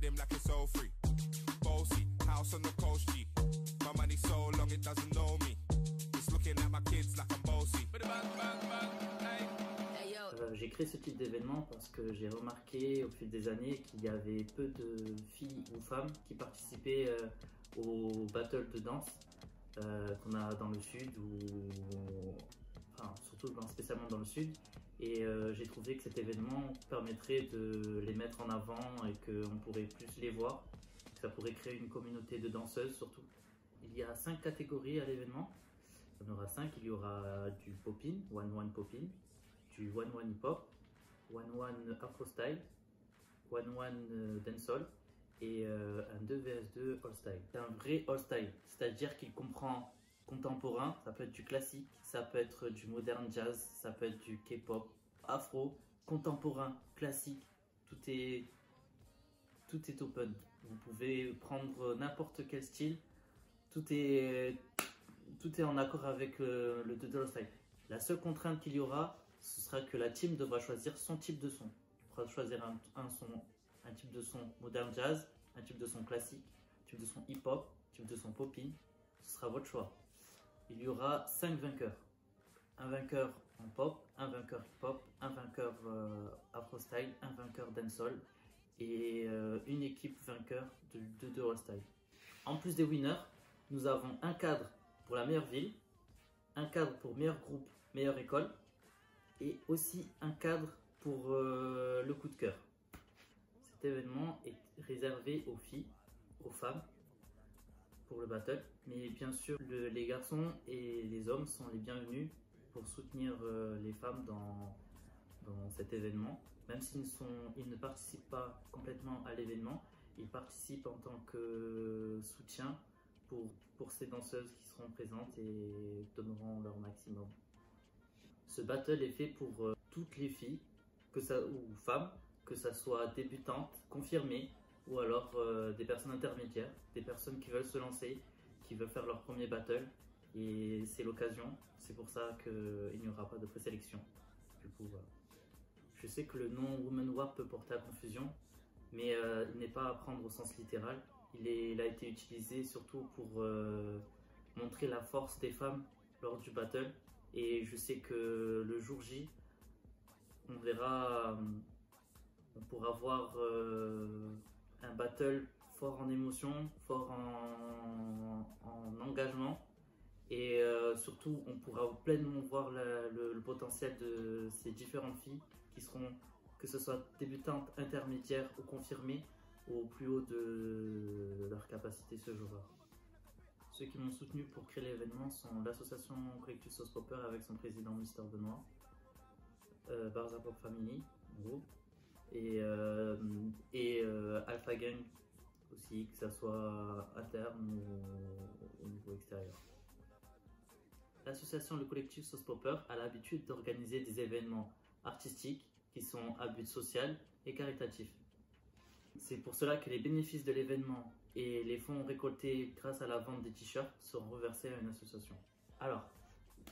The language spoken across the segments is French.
him like it's all free. Bossy, house on the coast, G. My money so long it doesn't know me. It's looking at my kids like I'm bossy. J'ai créé ce type d'événement parce que j'ai remarqué au fil des années qu'il y avait peu de filles ou femmes qui participaient aux battles de danse qu'on a dans le sud, enfin surtout spécialement dans le sud. Et j'ai trouvé que cet événement permettrait de les mettre en avant et qu'on pourrait plus les voir. Ça pourrait créer une communauté de danseuses surtout. Il y a 5 catégories à l'événement. Il y en aura 5. Il y aura du popping, one popping, du one hip hop, one afro style, one dancehall et un 2vs2 all style. C'est un vrai all style, c'est-à-dire qu'il comprend contemporain, ça peut être du classique, ça peut être du modern jazz, ça peut être du K-pop, afro, contemporain, classique, tout est open. Vous pouvez prendre n'importe quel style, tout est en accord avec le all style. La seule contrainte qu'il y aura, ce sera que la team devra choisir son type de son. Il faudra choisir un type de son modern jazz, un type de son classique, un type de son hip-hop, un type de son popping. Ce sera votre choix. Il y aura 5 vainqueurs. Un vainqueur en pop, un vainqueur hip-hop, un vainqueur afro-style, un vainqueur dancehall et une équipe vainqueur de all style. En plus des winners, nous avons un cadre pour la meilleure ville, un cadre pour meilleur groupe, meilleure école, et aussi un cadre pour le coup de cœur. Cet événement est réservé aux filles, aux femmes, pour le battle. Mais bien sûr, les garçons et les hommes sont les bienvenus pour soutenir les femmes dans cet événement. Même s'ils ne participent pas complètement à l'événement, ils participent en tant que soutien pour ces danseuses qui seront présentes et donneront leur maximum. Ce battle est fait pour toutes les filles ou femmes, que ça soit débutantes, confirmées ou alors des personnes intermédiaires, des personnes qui veulent se lancer, qui veulent faire leur premier battle. Et c'est l'occasion, c'est pour ça qu'il n'y aura pas de présélection. Du coup, voilà. Je sais que le nom Women War peut porter à confusion, mais il n'est pas à prendre au sens littéral. Il a été utilisé surtout pour montrer la force des femmes lors du battle. Et je sais que le jour J, on pourra voir un battle fort en émotion, fort en engagement. Et surtout, on pourra pleinement voir le potentiel de ces différentes filles qui seront, que ce soit débutantes, intermédiaires ou confirmées, au plus haut de leur capacité ce jour-là. Ceux qui m'ont soutenu pour créer l'événement sont l'association Collectif Sauce Popper avec son président Mister Benoît, Barza Pop Family, groupe, et Alpha Gang aussi, que ce soit interne ou au niveau extérieur. L'association Le Collectif Sauce Popper a l'habitude d'organiser des événements artistiques qui sont à but social et caritatif. C'est pour cela que les bénéfices de l'événement et les fonds récoltés grâce à la vente des t-shirts seront reversés à une association. Alors,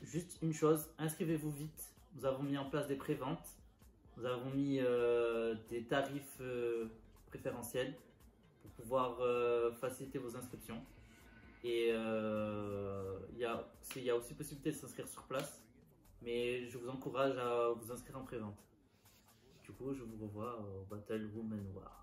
juste une chose, inscrivez-vous vite. Nous avons mis en place des préventes. Nous avons mis des tarifs préférentiels pour pouvoir faciliter vos inscriptions. Et il y a aussi possibilité de s'inscrire sur place. Mais je vous encourage à vous inscrire en prévente. Du coup, je vous revois au Battle Women War.